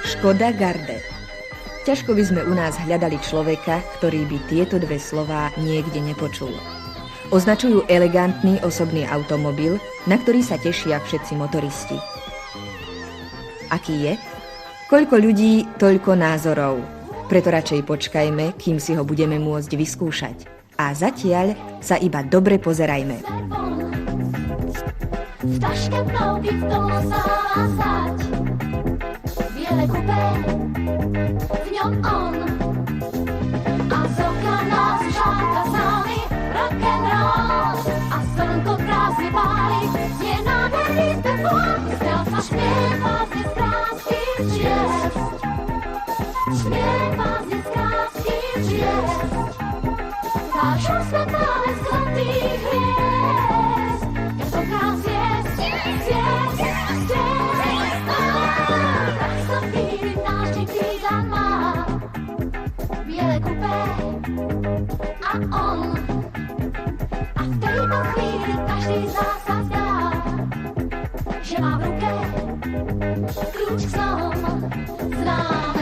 Škoda Garde. Ťažko by sme u nás hľadali človeka, ktorý by tieto dve slová niekde nepočul. Označujú elegantný osobný automobil, na ktorý sa tešia všetci motoristi. Aký je? Koľko ľudí, toľko názorov. Preto radšej počkajme, kým si ho budeme môcť vyskúšať. A zatiaľ sa iba dobre pozerajme. V taške proudy v tom sa stať. Biele kupé, v ňom on. A z oka nás žáka zámy rock'n'roll. A slnko krásne páli, znie nádherný telefón. Stel sa šmieva z krásnych čiest. Šmieva z krásnych čiest. Vášom svetále zlatých hviezd. Ja to krás zviezd, zviezd, zviezd. Tak sa chvíli náš krídla má. Biele kupé a on. A v tejto chvíli každý z nás sa zdá, že má v ruke kľúč k snom znám.